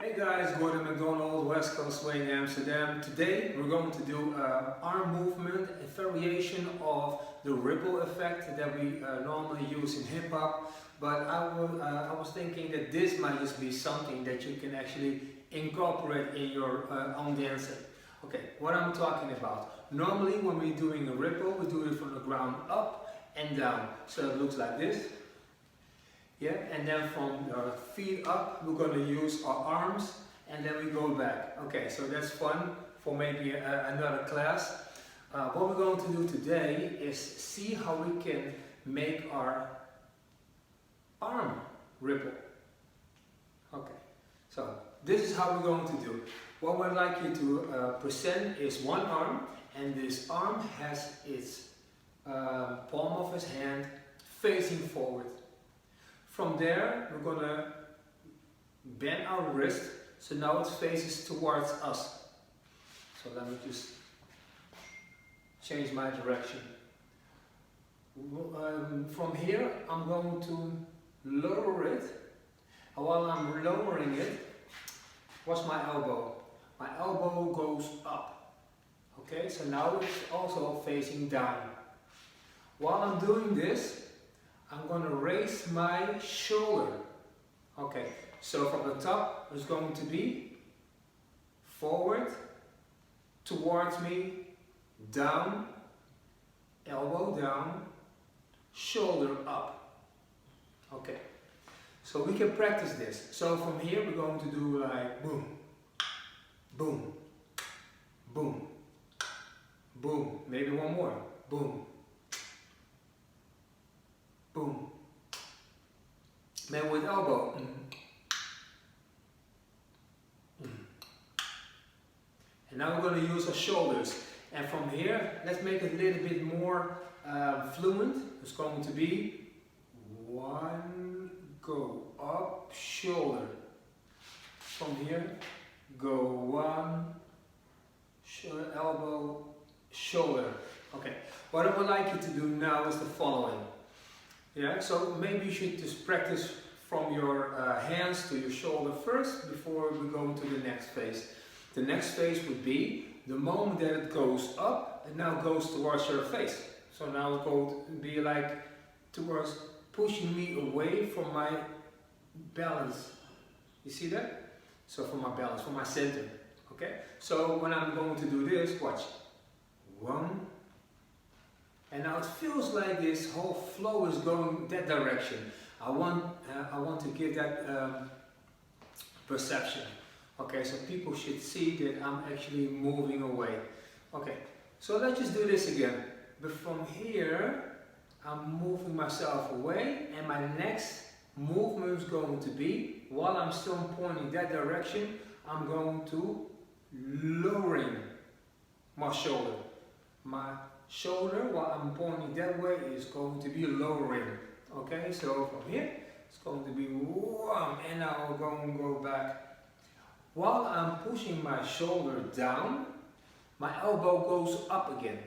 Hey guys, Gordon McDonald, West Coast Way in Amsterdam. Today we're going to do arm movement, a variation of the ripple effect that we normally use in hip hop. But I was thinking that this might just be something that you can actually incorporate in your own dancing. Okay, what I'm talking about. Normally when we're doing a ripple, we do it from the ground up and down. So it looks like this. Yeah, and then from the feet up, we're going to use our arms and then we go back. Okay, so that's fun for maybe another class. What we're going to do today is see how we can make our arm ripple. Okay, so this is how we're going to do. What I'd like you to present is one arm, and this arm has its palm of his hand facing forward. From there, we're going to bend our wrist, so now it faces towards us. So let me just change my direction. From here, I'm going to lower it. And while I'm lowering it, what's my elbow? My elbow goes up. Okay, so now it's also facing down. While I'm doing this, I'm going to raise my shoulder. Okay, so from the top it's going to be forward, towards me, down, elbow down, shoulder up. Okay, so we can practice this. So from here we're going to do like boom, boom, boom, boom, maybe one more, boom, boom. Then with elbow. And now we're going to use our shoulders. And from here, let's make it a little bit more fluent. It's going to be one, go up, shoulder. From here, go one, elbow, shoulder. Okay, what I would like you to do now is the following. Yeah, so maybe you should just practice from your hands to your shoulder first before we go into the next phase. The next phase would be the moment that it goes up, it now goes towards your face. So now it will be like towards pushing me away from my balance. You see that? So from my balance, from my center. Okay? So when I'm going to do this, watch. One. And now it feels like this whole flow is going that direction. I want to give that perception. Okay, so people should see that I'm actually moving away. Okay, so let's just do this again. But from here, I'm moving myself away, and my next movement is going to be, while I'm still pointing that direction, I'm going to lowering my shoulder. My shoulder, while I'm pointing that way, is going to be lowering. Okay, so from here, it's going to be one, and now I'm going to go back. While I'm pushing my shoulder down, my elbow goes up again.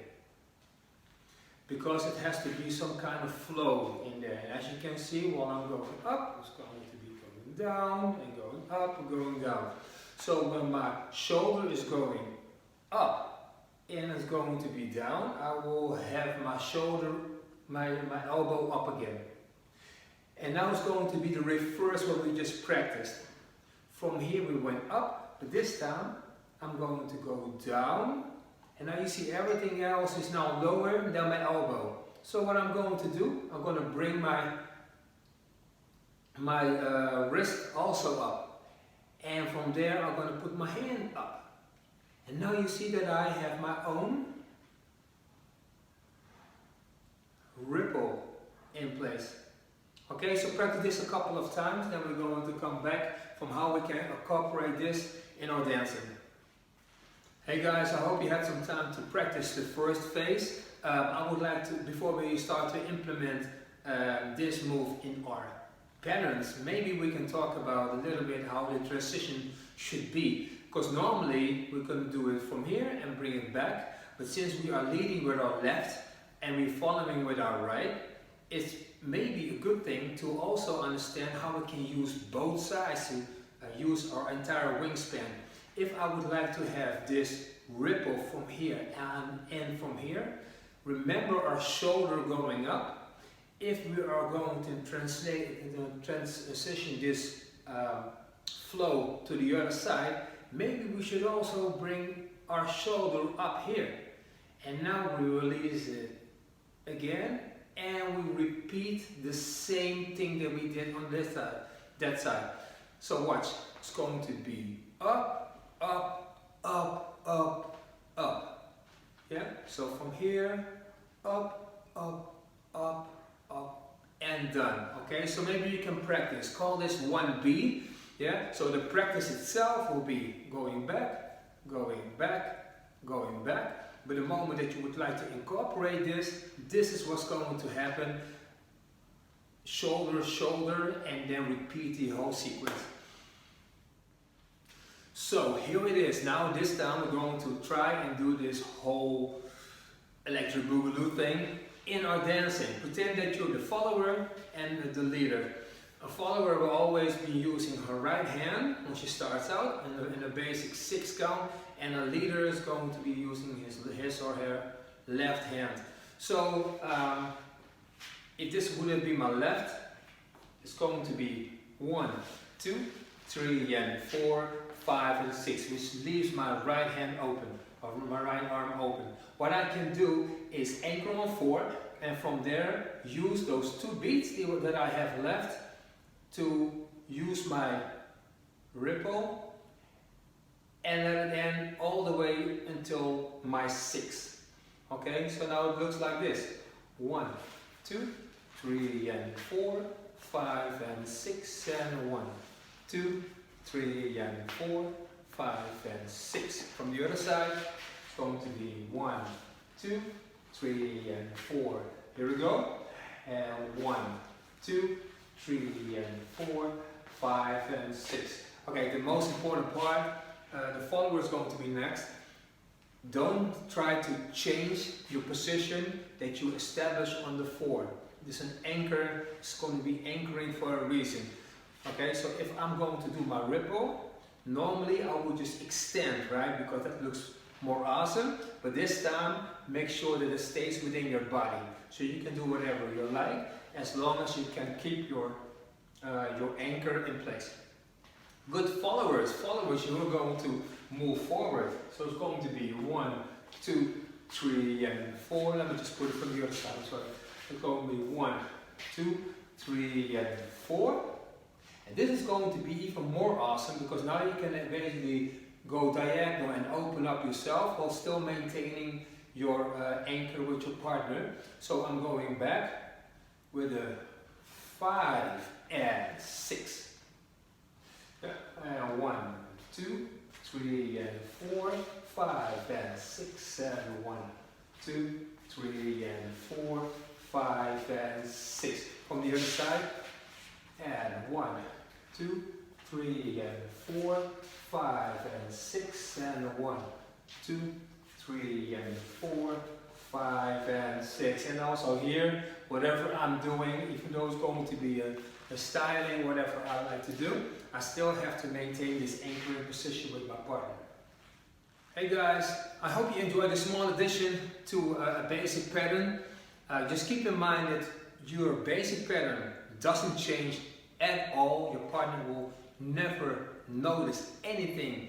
Because it has to be some kind of flow in there. And as you can see, while I'm going up, it's going to be going down, and going up, and going down. So when my shoulder is going up, and it's going to be down, I will have my shoulder, my elbow up again. And now it's going to be the reverse what we just practiced. From here we went up, but this time I'm going to go down. And now you see everything else is now lower than my elbow. So what I'm going to do, I'm going to bring my wrist also up. And from there I'm going to put my hand up. And now you see that I have my own ripple in place. Okay, so practice this a couple of times, then we're going to come back from how we can incorporate this in our dancing. Hey guys, I hope you had some time to practice the first phase. I would like to, before we start to implement this move in our patterns, maybe we can talk about a little bit how the transition should be. Because normally we can do it from here and bring it back, but since we are leading with our left and we're following with our right, it's maybe a good thing to also understand how we can use both sides use our entire wingspan. If I would like to have this ripple from here and from here, remember our shoulder going up. If we are going to transition this flow to the other side, maybe we should also bring our shoulder up here. And now we release it again, and we repeat the same thing that we did on this side, that side. So watch, it's going to be up, up, up, up, up. Yeah, so from here, up, up, up, up, and done. Okay, so maybe you can practice. Call this 1B. Yeah, so the practice itself will be going back, going back, going back. But the moment that you would like to incorporate this, this is what's going to happen. Shoulder, shoulder, and then repeat the whole sequence. So here it is. Now this time we're going to try and do this whole electric boogaloo thing in our dancing. Pretend that you're the follower and the leader. A follower will always be using her right hand when she starts out in a basic 6 count, and a leader is going to be using his or her left hand. So if this would be my left, it's going to be 1, 2, 3 and 4, 5 and 6, which leaves my right hand open, or my right arm open. What I can do is anchor on 4, and from there use those 2 beats that I have left to use my ripple and let it end all the way until my 6. Okay, so now it looks like this. 1, 2, 3 and 4, 5 and 6 and 1, 2, 3 and 4, 5 and 6. From the other side, it's going to be 1, 2, 3 and 4. Here we go. And 1, 2, 3 and 4, 5 and 6. Okay, the most important part, the follower is going to be next. Don't try to change your position that you establish on the 4. This is an anchor, it's going to be anchoring for a reason. Okay, so if I'm going to do my ripple, normally I would just extend, right? Because that looks more awesome. But this time, make sure that it stays within your body. So you can do whatever you like, as long as you can keep your anchor in place. Good followers, you're going to move forward. So it's going to be 1, 2, 3 and 4. Let me just put it from the other side. Sorry. It's going to be 1, 2, 3 and 4. And this is going to be even more awesome because now you can basically go diagonal and open up yourself while still maintaining your anchor with your partner. So I'm going back with a 5 and 6. Yeah. And 1, 2, 3 and 4, 5 and 6 and 1, 2, 3 and 4, 5 and 6. From the other side, and 1, 2, 3 and 4, 5 and 6 and 1, 2, 3 and 4, 5 and 6. And also here, whatever I'm doing, even though it's going to be a styling, whatever I like to do, I still have to maintain this anchoring position with my partner. Hey guys, I hope you enjoyed this small addition to a basic pattern. Just keep in mind that your basic pattern doesn't change at all. Your partner will never notice anything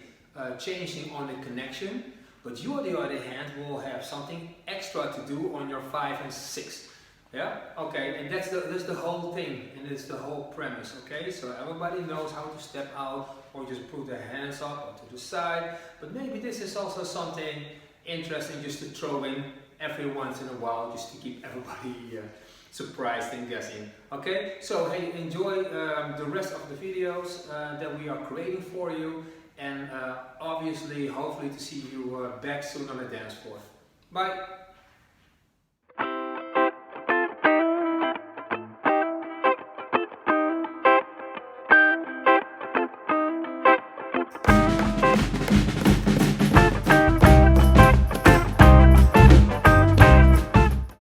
changing on the connection, but you on the other hand will have something extra to do on your 5 and 6. Yeah, okay, and that's the whole thing, and it's the whole premise. Okay, so everybody knows how to step out or just put their hands up or to the side, but maybe this is also something interesting just to throw in every once in a while, just to keep everybody surprised and guessing. Okay, so hey, enjoy the rest of the videos that we are creating for you, and obviously hopefully to see you back soon on the dance floor. Bye.